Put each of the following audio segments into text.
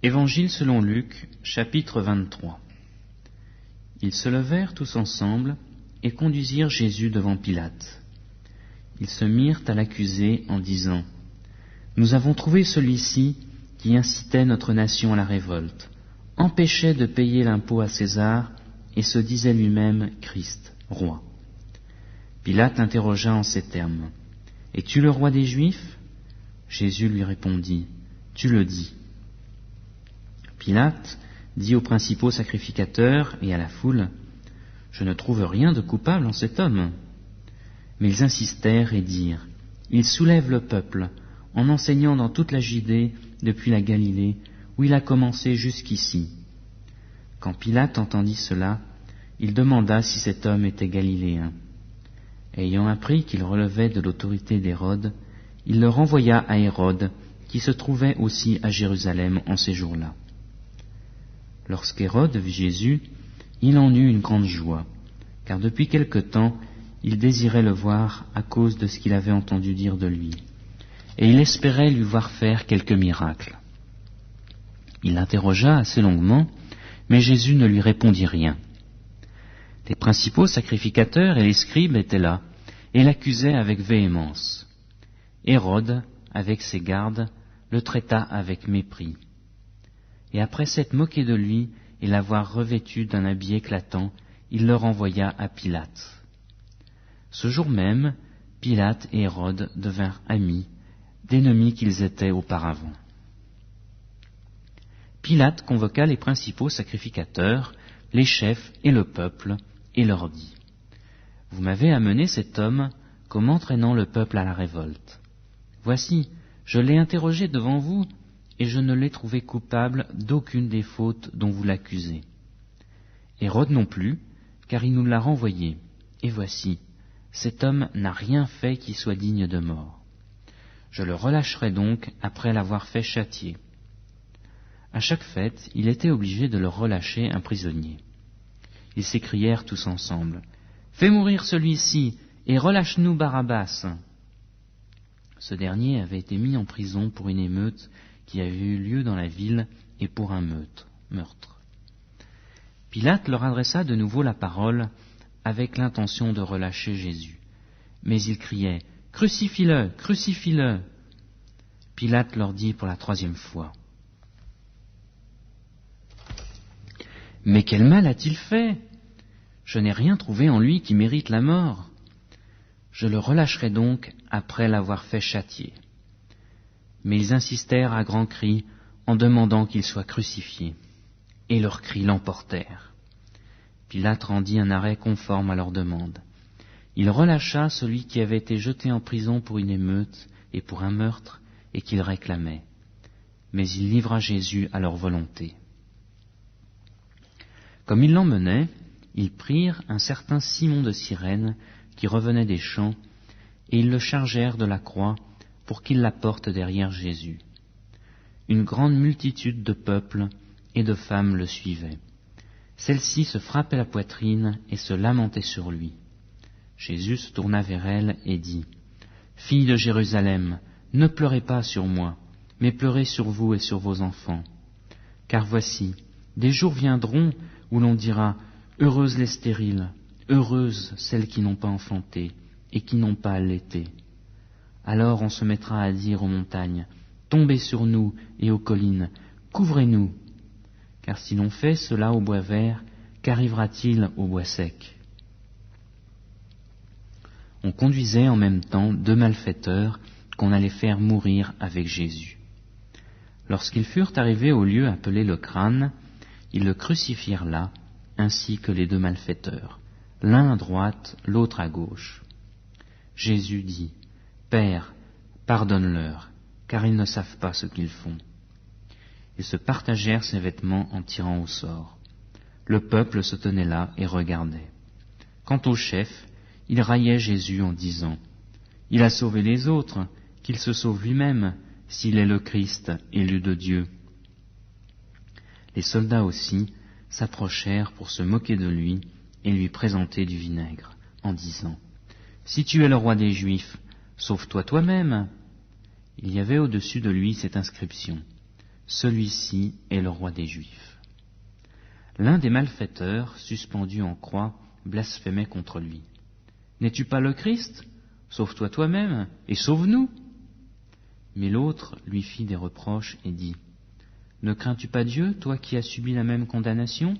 Évangile selon Luc, chapitre 23. Ils se levèrent tous ensemble et conduisirent Jésus devant Pilate. Ils se mirent à l'accuser en disant : « Nous avons trouvé celui-ci qui incitait notre nation à la révolte, empêchait de payer l'impôt à César et se disait lui-même Christ, roi. » Pilate interrogea en ces termes : « Es-tu le roi des Juifs ?» Jésus lui répondit : « Tu le dis. » Pilate dit aux principaux sacrificateurs et à la foule : « Je ne trouve rien de coupable en cet homme. » Mais ils insistèrent et dirent : « Il soulève le peuple en enseignant dans toute la Judée depuis la Galilée, où il a commencé jusqu'ici. » Quand Pilate entendit cela, il demanda si cet homme était galiléen. Ayant appris qu'il relevait de l'autorité d'Hérode, il le renvoya à Hérode, qui se trouvait aussi à Jérusalem en ces jours-là. Lorsqu'Hérode vit Jésus, il en eut une grande joie, car depuis quelque temps il désirait le voir à cause de ce qu'il avait entendu dire de lui, et il espérait lui voir faire quelque miracle. Il l'interrogea assez longuement, mais Jésus ne lui répondit rien. Les principaux sacrificateurs et les scribes étaient là, et l'accusaient avec véhémence. Hérode, avec ses gardes, le traita avec mépris. Et après s'être moqué de lui et l'avoir revêtu d'un habit éclatant, il le renvoya à Pilate. Ce jour même, Pilate et Hérode devinrent amis, d'ennemis qu'ils étaient auparavant. Pilate convoqua les principaux sacrificateurs, les chefs et le peuple, et leur dit : « Vous m'avez amené cet homme comme entraînant le peuple à la révolte. Voici, je l'ai interrogé devant vous, et je ne l'ai trouvé coupable d'aucune des fautes dont vous l'accusez. Hérode non plus, car il nous l'a renvoyé. Et voici, cet homme n'a rien fait qui soit digne de mort. Je le relâcherai donc après l'avoir fait châtier. » À chaque fête, il était obligé de leur relâcher un prisonnier. Ils s'écrièrent tous ensemble : « Fais mourir celui-ci et relâche-nous Barabbas !» Ce dernier avait été mis en prison pour une émeute qui avait eu lieu dans la ville et pour un meurtre. Pilate leur adressa de nouveau la parole avec l'intention de relâcher Jésus. Mais ils criaient : « Crucifie-le, crucifie-le !» Pilate leur dit pour la 3e fois : « Mais quel mal a-t-il fait ? Je n'ai rien trouvé en lui qui mérite la mort. Je le relâcherai donc après l'avoir fait châtier. » Mais ils insistèrent à grands cris en demandant qu'il soit crucifié, et leurs cris l'emportèrent. Pilate rendit un arrêt conforme à leur demande. Il relâcha celui qui avait été jeté en prison pour une émeute et pour un meurtre et qu'il réclamait. Mais il livra Jésus à leur volonté. Comme ils l'emmenaient, ils prirent un certain Simon de Cyrène qui revenait des champs, et ils le chargèrent de la croix pour qu'il la porte derrière Jésus. Une grande multitude de peuple et de femmes le suivaient. Celles-ci se frappaient la poitrine et se lamentaient sur lui. Jésus se tourna vers elles et dit : « Filles de Jérusalem, ne pleurez pas sur moi, mais pleurez sur vous et sur vos enfants. Car voici, des jours viendront où l'on dira : Heureuses les stériles, heureuses celles qui n'ont pas enfanté et qui n'ont pas allaité. Alors on se mettra à dire aux montagnes : Tombez sur nous, et aux collines, couvrez-nous. Car si l'on fait cela au bois vert, qu'arrivera-t-il au bois sec ? » On conduisait en même temps 2 malfaiteurs qu'on allait faire mourir avec Jésus. Lorsqu'ils furent arrivés au lieu appelé le Crâne, ils le crucifièrent là, ainsi que les 2 malfaiteurs, l'un à droite, l'autre à gauche. Jésus dit : « Père, pardonne-leur, car ils ne savent pas ce qu'ils font. » Ils se partagèrent ses vêtements en tirant au sort. Le peuple se tenait là et regardait. Quant au chef, il raillait Jésus en disant : « Il a sauvé les autres, qu'il se sauve lui-même, s'il est le Christ, élu de Dieu. » Les soldats aussi s'approchèrent pour se moquer de lui et lui présenter du vinaigre, en disant : « Si tu es le roi des Juifs, sauve-toi toi-même. » Il y avait au-dessus de lui cette inscription : « celui-ci est le roi des Juifs. L'un des malfaiteurs, suspendu en croix, blasphémait contre lui. N'es-tu pas le Christ ? Sauve-toi toi-même et sauve-nous. Mais l'autre lui fit des reproches et dit, ne crains-tu pas Dieu, toi qui as subi la même condamnation ?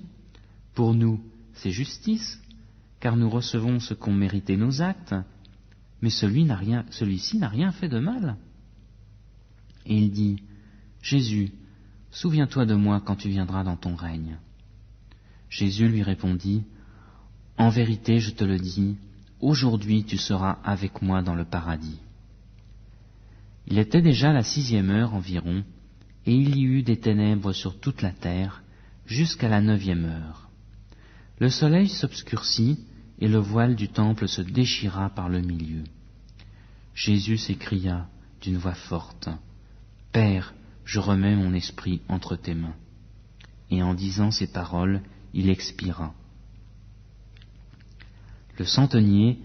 Pour nous, c'est justice, car nous recevons ce qu'ont mérité nos actes, mais celui-ci n'a rien fait de mal. Et il dit, Jésus, souviens-toi de moi quand tu viendras dans ton règne. Jésus lui répondit, en vérité, je te le dis, aujourd'hui tu seras avec moi dans le paradis. Il était déjà la 6e heure environ, et il y eut des ténèbres sur toute la terre, jusqu'à la 9e heure. Le soleil s'obscurcit, et le voile du temple se déchira par le milieu. Jésus s'écria d'une voix forte, « Père, je remets mon esprit entre tes mains. » Et en disant ces paroles, il expira. Le centenier,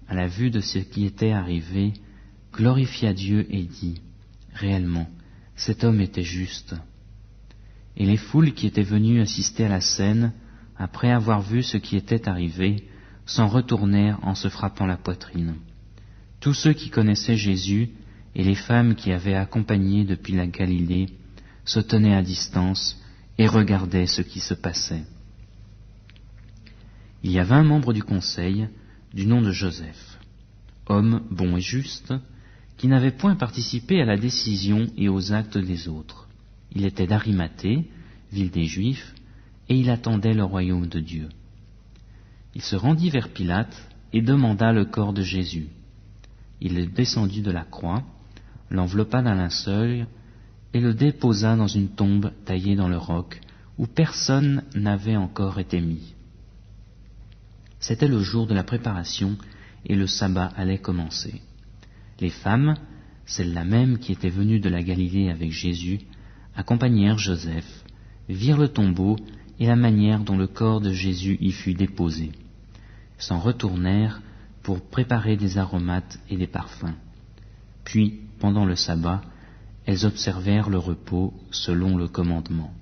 à la vue de ce qui était arrivé, glorifia Dieu et dit, « Réellement, cet homme était juste. » Et les foules qui étaient venues assister à la scène, après avoir vu ce qui était arrivé, s'en retournèrent en se frappant la poitrine. Tous ceux qui connaissaient Jésus et les femmes qui avaient accompagné depuis la Galilée se tenaient à distance et regardaient ce qui se passait. Il y avait un membre du conseil, du nom de Joseph, homme bon et juste, qui n'avait point participé à la décision et aux actes des autres. Il était d'Arimathée, ville des Juifs, et il attendait le royaume de Dieu. Il se rendit vers Pilate et demanda le corps de Jésus. Il le descendit de la croix, l'enveloppa d'un linceul et le déposa dans une tombe taillée dans le roc où personne n'avait encore été mis. C'était le jour de la préparation et le sabbat allait commencer. Les femmes, celles-là même qui étaient venues de la Galilée avec Jésus, accompagnèrent Joseph, virent le tombeau et la manière dont le corps de Jésus y fut déposé, s'en retournèrent pour préparer des aromates et des parfums. Puis, pendant le sabbat, elles observèrent le repos selon le commandement.